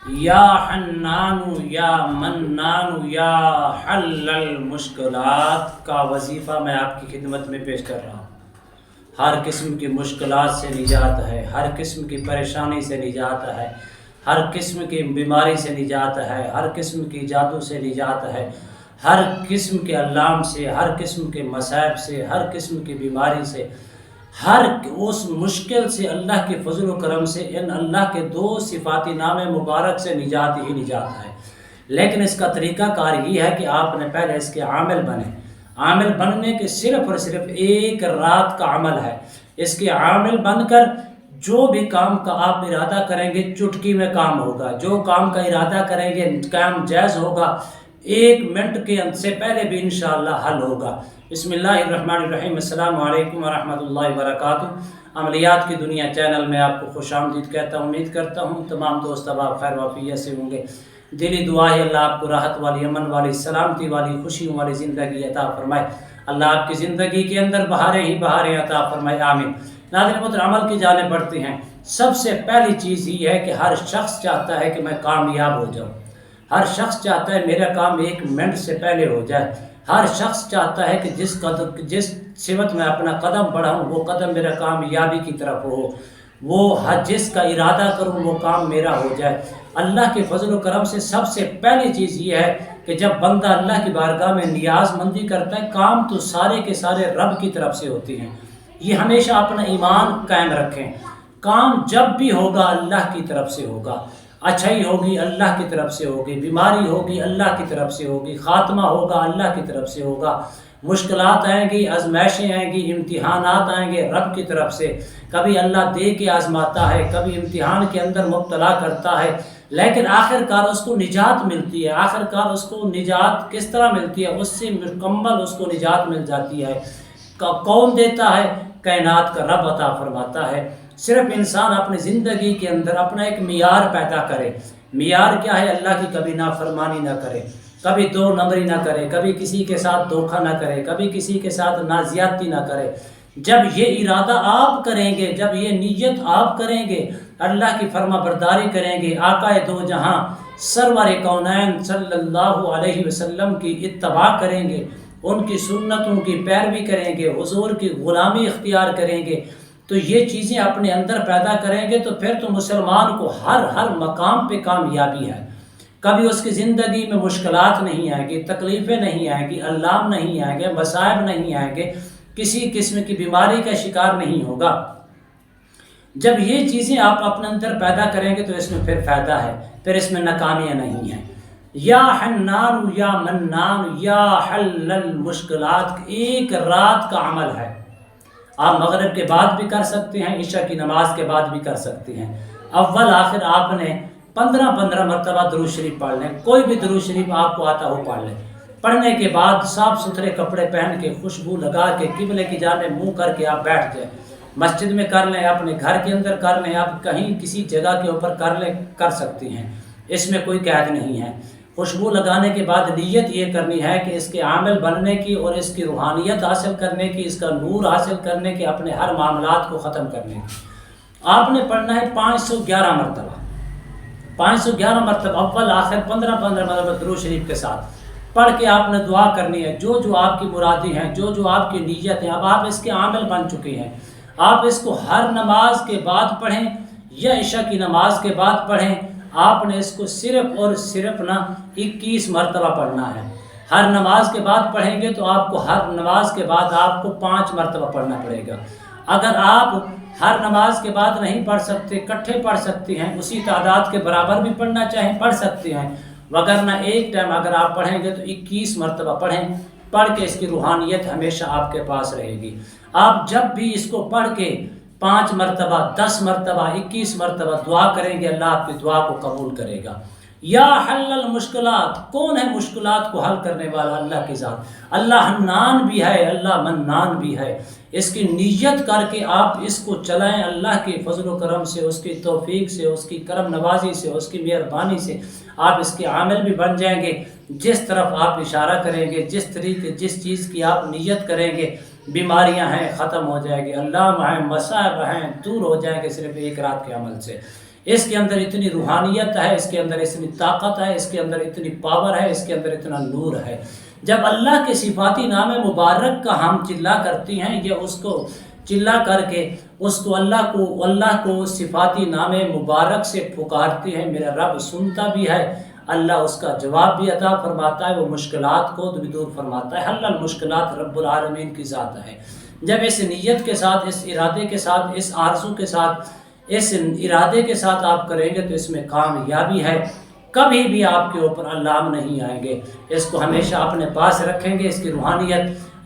یا حنان یا منان یا حل المشکلات کا وظیفہ میں آپ کی خدمت میں پیش کر رہا ہوں۔ ہر قسم کی مشکلات سے نجات ہے، ہر قسم کی پریشانی سے نجات ہے، ہر قسم کی بیماری سے نجات ہے، ہر قسم کی جادو سے نجات ہے، ہر قسم کے علام سے، ہر قسم کے مصائب سے، ہر قسم کی بیماری سے، ہر اس مشکل سے اللہ کے فضل و کرم سے ان اللہ کے دو صفاتی نام مبارک سے نجات ہی نجات ہے۔ لیکن اس کا طریقہ کار یہ ہے کہ آپ نے پہلے اس کے عامل بنے۔ عامل بننے کے صرف اور صرف ایک رات کا عمل ہے۔ اس کے عامل بن کر جو بھی کام کا آپ ارادہ کریں گے چٹکی میں کام ہوگا، جو کام کا ارادہ کریں گے کام جائز ہوگا، 1 منٹ کے سے پہلے بھی انشاءاللہ حل ہوگا۔ بسم اللہ الرحمن الرحیم۔ السلام علیکم ورحمۃ اللہ وبرکاتہ۔ عملیات کی دنیا چینل میں آپ کو خوش آمدید کہتا ہوں۔ امید کرتا ہوں تمام دوست اب آپ خیر وافیت سے ہوں گے۔ دلی دعا ہے اللہ آپ کو راحت والی، امن والی، سلامتی والی، خوشیوں والی زندگی عطا فرمائے۔ اللہ آپ کی زندگی کے اندر بہاریں ہی بہاریں عطا فرمائے، آمین۔ ناظرین محترم، عمل کی جانب بڑھتے ہیں۔ سب سے پہلی چیز یہ ہے کہ ہر شخص چاہتا ہے کہ میں کامیاب ہو جاؤں۔ ہر شخص چاہتا ہے میرا کام 1 منٹ سے پہلے ہو جائے۔ ہر شخص چاہتا ہے کہ جس سمت میں اپنا قدم بڑھاؤں وہ قدم میرا کامیابی کی طرف ہو، وہ جس کا ارادہ کروں وہ کام میرا ہو جائے۔ اللہ کے فضل و کرم سے سب سے پہلی چیز یہ ہے کہ جب بندہ اللہ کی بارگاہ میں نیاز مندی کرتا ہے، کام تو سارے کے سارے رب کی طرف سے ہوتے ہیں۔ یہ ہمیشہ اپنا ایمان قائم رکھیں۔ کام جب بھی ہوگا اللہ کی طرف سے ہوگا، اچھائی ہوگی اللہ کی طرف سے ہوگی، بیماری ہوگی اللہ کی طرف سے ہوگی، خاتمہ ہوگا اللہ کی طرف سے ہوگا، مشکلات آئیں گی، آزمائشیں آئیں گی، امتحانات آئیں گے رب کی طرف سے۔ کبھی اللہ دے کے آزماتا ہے، کبھی امتحان کے اندر مبتلا کرتا ہے، لیکن آخر کار اس کو نجات ملتی ہے۔ آخر کار اس کو نجات کس طرح ملتی ہے؟ اس سے مکمل اس کو نجات مل جاتی ہے۔ کون دیتا ہے؟ کائنات کا رب عطا فرماتا ہے۔ صرف انسان اپنی زندگی کے اندر اپنا ایک معیار پیدا کرے۔ معیار کیا ہے؟ اللہ کی کبھی نافرمانی نہ کرے، کبھی 2 نمبری نہ کرے، کبھی کسی کے ساتھ دھوکہ نہ کرے، کبھی کسی کے ساتھ نازیاتی نہ کرے۔ جب یہ ارادہ آپ کریں گے، جب یہ نیت آپ کریں گے، اللہ کی فرما برداری کریں گے، آقا دو جہاں سرور کونین صلی اللہ علیہ وسلم کی اتباع کریں گے، ان کی سنتوں کی پیروی کریں گے، حضور کی غلامی اختیار کریں گے، تو یہ چیزیں اپنے اندر پیدا کریں گے، تو پھر تو مسلمان کو ہر مقام پہ کامیابی ہے۔ کبھی اس کی زندگی میں مشکلات نہیں آئیں گی، تکلیفیں نہیں آئیں گی، علام نہیں آئیں گے، مصائب نہیں آئیں گے، کسی قسم کی بیماری کا شکار نہیں ہوگا۔ جب یہ چیزیں آپ اپنے اندر پیدا کریں گے تو اس میں پھر فائدہ ہے، پھر اس میں ناکامیاں نہیں ہیں۔ یا حنان یا منان یا حل المشکلات ایک رات کا عمل ہے۔ آپ مغرب کے بعد بھی کر سکتے ہیں، عشاء کی نماز کے بعد بھی کر سکتے ہیں۔ اول آخر آپ نے 15 مرتبہ درود شریف پڑھ لیں، کوئی بھی درود شریف آپ کو آتا ہو پڑھ لیں۔ پڑھنے کے بعد صاف ستھرے کپڑے پہن کے، خوشبو لگا کے، قبلے کی جانب منہ کر کے آپ بیٹھ جائیں۔ مسجد میں کر لیں، اپنے گھر کے اندر کر لیں، آپ کہیں کسی جگہ کے اوپر کر لیں، کر سکتے ہیں، اس میں کوئی قید نہیں ہے۔ خوشبو لگانے کے بعد نیت یہ کرنی ہے کہ اس کے عامل بننے کی اور اس کی روحانیت حاصل کرنے کی، اس کا نور حاصل کرنے کے، اپنے ہر معاملات کو ختم کرنے کی۔ آپ نے پڑھنا ہے 511 مرتبہ، 511 مرتبہ اول آخر 15 مرتبہ درود شریف کے ساتھ پڑھ کے آپ نے دعا کرنی ہے۔ جو آپ کی مرادیں ہیں، جو آپ کی نیت ہیں، اب آپ اس کے عامل بن چکے ہیں۔ آپ اس کو ہر نماز کے بعد پڑھیں یا عشاء کی نماز کے بعد پڑھیں، آپ نے اس کو صرف اور صرف 21 مرتبہ پڑھنا ہے۔ ہر نماز کے بعد پڑھیں گے تو آپ کو ہر نماز کے بعد آپ کو 5 مرتبہ پڑھنا پڑے گا۔ اگر آپ ہر نماز کے بعد نہیں پڑھ سکتے، اکٹھے پڑھ سکتے ہیں، اسی تعداد کے برابر بھی پڑھنا چاہیں پڑھ سکتے ہیں، وگرنہ ایک ٹائم اگر آپ پڑھیں گے تو 21 مرتبہ پڑھیں، پڑھ کے اس کی روحانیت ہمیشہ آپ کے پاس رہے گی۔ آپ جب بھی اس کو پڑھ کے 5 مرتبہ، 10 مرتبہ، 21 مرتبہ دعا کریں گے، اللہ آپ کی دعا کو قبول کرے گا۔ یا حل المشکلات، کون ہے مشکلات کو حل کرنے والا؟ اللہ کی ذات۔ اللہ حنان بھی ہے، اللہ منان بھی ہے۔ اس کی نیت کر کے آپ اس کو چلائیں، اللہ کے فضل و کرم سے، اس کی توفیق سے، اس کی کرم نوازی سے، اس کی مہربانی سے آپ اس کے عامل بھی بن جائیں گے۔ جس طرف آپ اشارہ کریں گے، جس طریقے جس چیز کی آپ نیت کریں گے، بیماریاں ہیں ختم ہو جائیں گی، علام ہیں، مصائب ہیں دور ہو جائیں گے، صرف ایک رات کے عمل سے۔ اس کے اندر اتنی روحانیت ہے، اس کے اندر اتنی طاقت ہے، اس کے اندر اتنی پاور ہے، اس کے اندر اتنا نور ہے۔ جب اللہ کے صفاتی نام مبارک کا ہم چلا کرتی ہیں، یہ اس کو چلا کر کے اللہ کو صفاتی نام مبارک سے پکارتے ہیں، میرا رب سنتا بھی ہے، اللہ اس کا جواب بھی عطا فرماتا ہے، وہ مشکلات کو بھی دور فرماتا ہے۔ حل المشکلات رب العالمین کی ذات ہے۔ جب اس نیت کے ساتھ، اس ارادے کے ساتھ، اس آرزو کے ساتھ، اس ارادے کے ساتھ آپ کریں گے تو اس میں کامیابی ہے، کبھی بھی آپ کے اوپر علام نہیں آئیں گے۔ اس کو ہمیشہ اپنے پاس رکھیں گے۔ اس کی روحانیت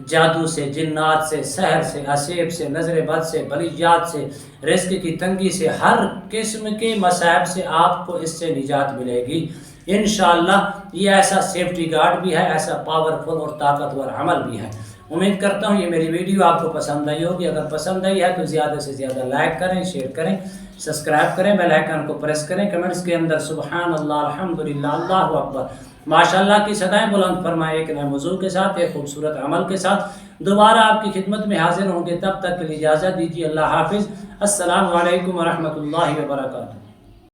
جادو سے، جنات سے، سحر سے، حسیب سے، نظر بد سے، بلیات سے، رزق کی تنگی سے، ہر قسم کے مصائب سے آپ کو اس سے نجات ملے گی انشاءاللہ۔ یہ ایسا سیفٹی گارڈ بھی ہے، ایسا پاورفل اور طاقتور عمل بھی ہے۔ امید کرتا ہوں یہ میری ویڈیو آپ کو پسند آئی ہوگی۔ اگر پسند آئی ہے تو زیادہ سے زیادہ لائک کریں، شیئر کریں، سبسکرائب کریں، بیل آئیکن کو پریس کریں، کمنٹس کے اندر سبحان اللہ، الحمدللہ، اللہ اکبر، ماشاءاللہ کی صدائیں بلند فرمائے۔ ایک نئے موضوع کے ساتھ، ایک خوبصورت عمل کے ساتھ دوبارہ آپ کی خدمت میں حاضر ہوں گے۔ تب تک کے لیے اجازت دیجیے۔ اللہ حافظ۔ السلام علیکم ورحمۃ اللہ وبرکاتہ۔